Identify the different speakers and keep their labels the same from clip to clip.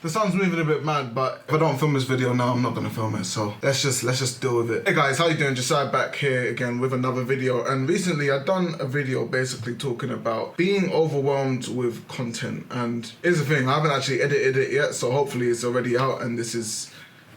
Speaker 1: The sound's moving a bit mad, but if I don't film this video now, I'm not gonna film it, so let's just deal with it. Hey guys, how you doing? Josiah back here again with another video, and recently I've done a video basically talking about being overwhelmed with content. And here's the thing, I haven't actually edited it yet, so hopefully it's already out and this is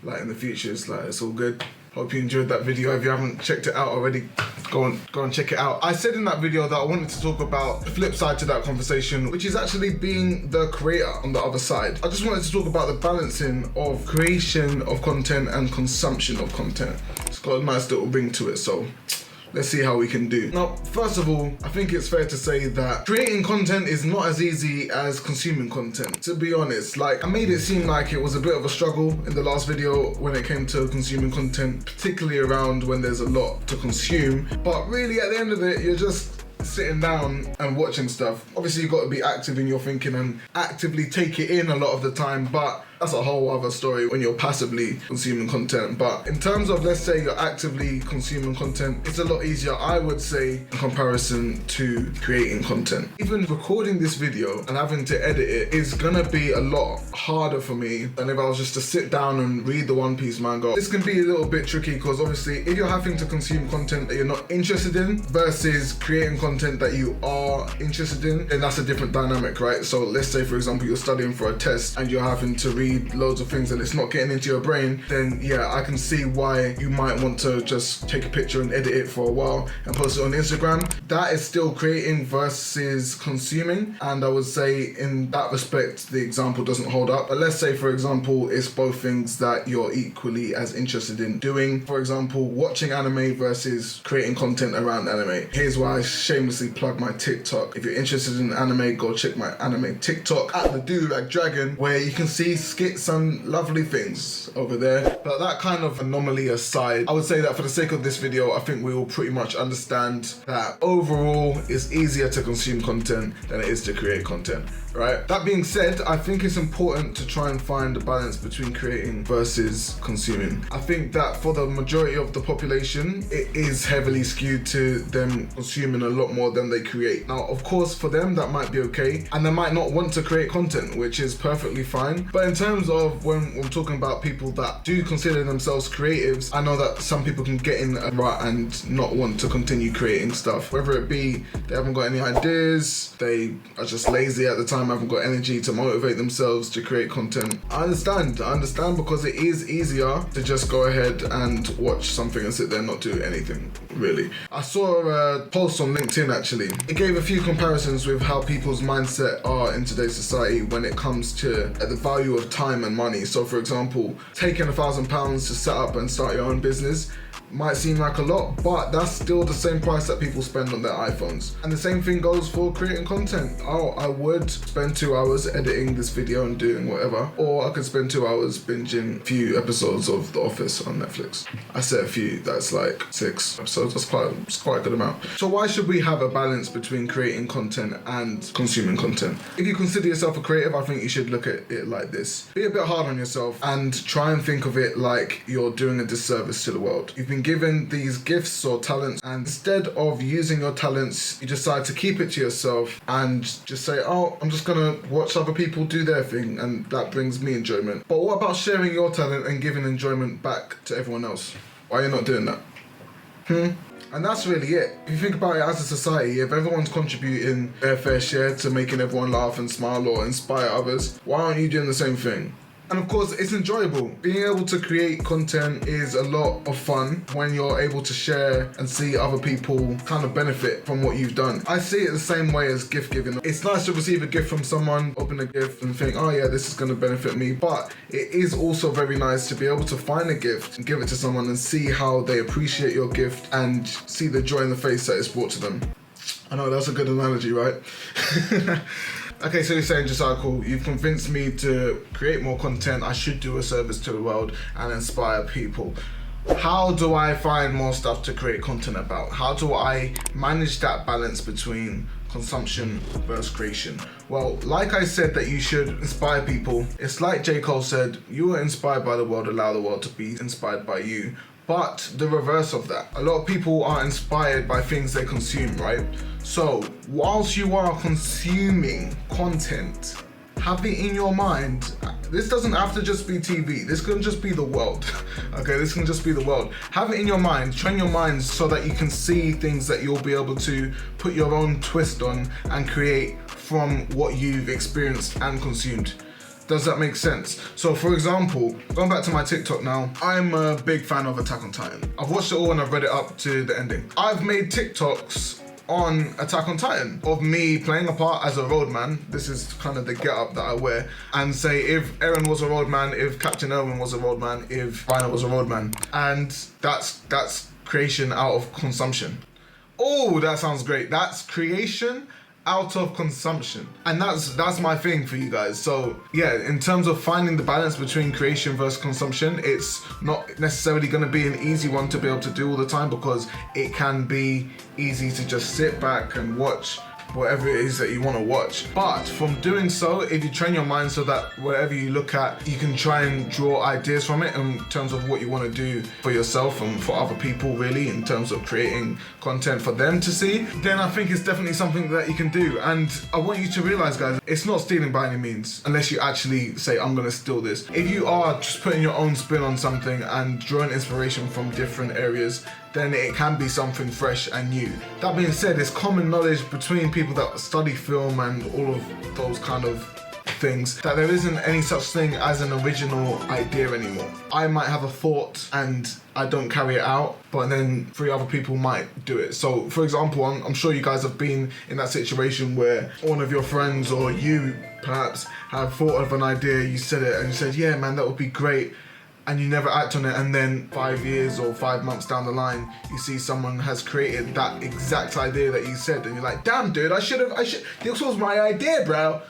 Speaker 1: like in the future, it's all good. Hope you enjoyed that video. If you haven't checked it out already, go and check it out. I said in that video that I wanted to talk about the flip side to that conversation, which is actually being the creator on the other side. I just wanted to talk about the balancing of creation of content and consumption of content. It's got a nice little ring to it, so let's see how we can do. Now, first of all, I think it's fair to say that creating content is not as easy as consuming content, to be honest. Like, I made it seem like it was a bit of a struggle in the last video when it came to consuming content, particularly around when there's a lot to consume. But really, at the end of it, you're just sitting down and watching stuff. Obviously, you've got to be active in your thinking and actively take it in a lot of the time, but that's a whole other story when you're passively consuming content. But in terms of, let's say you're actively consuming content, it's a lot easier, I would say, in comparison to creating content. Even recording this video and having to edit it is gonna be a lot harder for me than if I was just to sit down and read the One Piece manga. This can be a little bit tricky because obviously if you're having to consume content that you're not interested in versus creating content that you are interested in, then that's a different dynamic, right? So let's say, for example, you're studying for a test and you're having to read loads of things and it's not getting into your brain, then yeah, I can see why you might want to just take a picture and edit it for a while and post it on Instagram. That is still creating versus consuming, and I would say in that respect the example doesn't hold up. But let's say, for example, it's both things that you're equally as interested in doing. For example, watching anime versus creating content around anime. Here's why I shamelessly plug my TikTok. If you're interested in anime, go check my anime TikTok at the Do Like Dragon, where you can see skits and lovely things over there. But that kind of anomaly aside, I would say that for the sake of this video, I think we will pretty much understand that overall it's easier to consume content than it is to create content, right? That being said, I think it's important to try and find a balance between creating versus consuming. I think that for the majority of the population, it is heavily skewed to them consuming a lot more than they create. Now, of course, for them, that might be okay, and they might not want to create content, which is perfectly fine. But in terms of when we're talking about people that do consider themselves creatives, I know that some people can get in a rut and not want to continue creating stuff. Whether it be they haven't got any ideas, they are just lazy at the time, haven't got energy to motivate themselves to create content. I understand because it is easier to just go ahead and watch something and sit there and not do anything, really. I saw a post on LinkedIn actually. It gave a few comparisons with how people's mindset are in today's society when it comes to the value of time and money. So for example, taking £1,000 to set up and start your own business might seem like a lot, but that's still the same price that people spend on their iPhones. And the same thing goes for creating content. Oh, I would spend 2 hours editing this video and doing whatever, or I could spend 2 hours binging a few episodes of The Office on Netflix. I said a few, that's like 6 episodes, it's quite a good amount. So why should we have a balance between creating content and consuming content? If you consider yourself a creative, I think you should look at it like this. Be a bit hard on yourself and try and think of it like you're doing a disservice to the world. You've been given these gifts or talents, and instead of using your talents, you decide to keep it to yourself and just say, oh, I'm just gonna watch other people do their thing and that brings me enjoyment. But what about sharing your talent and giving enjoyment back to everyone else? Why are you not doing that? And that's really it. If you think about it as a society, if everyone's contributing their fair share to making everyone laugh and smile or inspire others, why aren't you doing the same thing? And of course, it's enjoyable. Being able to create content is a lot of fun when you're able to share and see other people kind of benefit from what you've done. I see it the same way as gift giving. It's nice to receive a gift from someone, open a gift and think, oh yeah, this is gonna benefit me. But it is also very nice to be able to find a gift and give it to someone and see how they appreciate your gift and see the joy in the face that it's brought to them. I know that's a good analogy, right? Okay, so you're saying, Josiah, cool, you've convinced me to create more content. I should do a service to the world and inspire people. How do I find more stuff to create content about? How do I manage that balance between consumption versus creation? Well, like I said that you should inspire people, it's like J. Cole said, you are inspired by the world, allow the world to be inspired by you. But the reverse of that, a lot of people are inspired by things they consume, right? So whilst you are consuming content, have it in your mind This doesn't have to just be TV. This can just be the world. Okay, this can just be the world. Have it in your mind, train your mind so that you can see things that you'll be able to put your own twist on and create from what you've experienced and consumed. Does that make sense? So for example, going back to my TikTok now, I'm a big fan of Attack on Titan. I've watched it all and I've read it up to the ending. I've made TikToks on Attack on Titan of me playing a part as a roadman. This is kind of the get-up that I wear, and say if Eren was a roadman, if Captain Erwin was a roadman, if Reiner was a roadman, and that's creation out of consumption. Oh, that sounds great. That's creation out of consumption, and that's my thing for you guys. So yeah, in terms of finding the balance between creation versus consumption, it's not necessarily going to be an easy one to be able to do all the time, because it can be easy to just sit back and watch whatever it is that you want to watch. But from doing so, if you train your mind so that whatever you look at, you can try and draw ideas from it in terms of what you want to do for yourself and for other people, really, in terms of creating content for them to see, then I think it's definitely something that you can do. And I want you to realize, guys, it's not stealing by any means, unless you actually say, I'm going to steal this. If you are just putting your own spin on something and drawing inspiration from different areas, then it can be something fresh and new. That being said, it's common knowledge between people that study film and all of those kind of things that there isn't any such thing as an original idea anymore. I might have a thought and I don't carry it out, but then 3 other people might do it. So for example, I'm sure you guys have been in that situation where one of your friends or you perhaps have thought of an idea, you said it and you said, yeah man, that would be great, and you never act on it, and then 5 years or 5 months down the line, you see someone has created that exact idea that you said, and you're like, damn dude, I should, this was my idea, bro.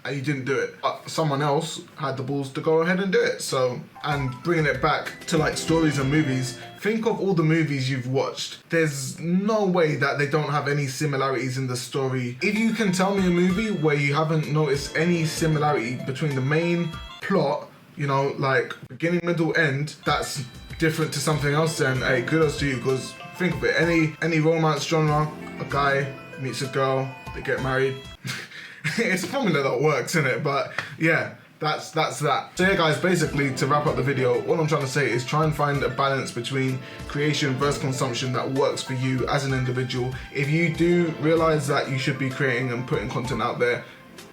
Speaker 1: And you didn't do it. Someone else had the balls to go ahead and do it. So, and bringing it back to like stories and movies, think of all the movies you've watched. There's no way that they don't have any similarities in the story. If you can tell me a movie where you haven't noticed any similarity between the main plot, you know, like beginning, middle, end, that's different to something else, then hey, kudos to you, because think of it, any romance genre, a guy meets a girl, they get married. It's a formula that works, isn't it? But yeah, that's that. So yeah guys, basically to wrap up the video, what I'm trying to say is try and find a balance between creation versus consumption that works for you as an individual. If you do realize that you should be creating and putting content out there,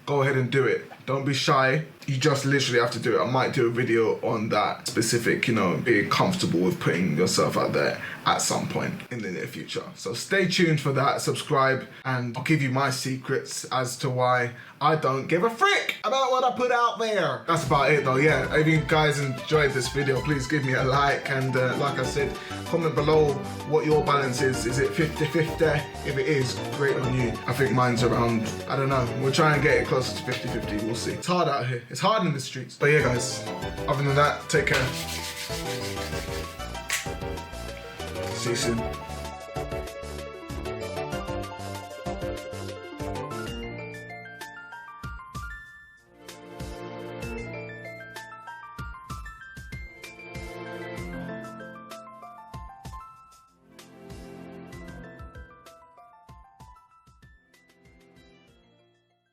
Speaker 1: go ahead and do it. Don't be shy. You just literally have to do it. I might do a video on that specific, you know, being comfortable with putting yourself out there at some point in the near future. So stay tuned for that, subscribe, and I'll give you my secrets as to why I don't give a frick about what I put out there. That's about it though, yeah. If you guys enjoyed this video, please give me a like, and like I said, comment below what your balance is. Is it 50-50? If it is, great on you. I think mine's around, I don't know, we'll try and get it closer to 50-50, we'll see. It's hard out here. It's hard in the streets. But yeah guys, other than that, take care. See you soon.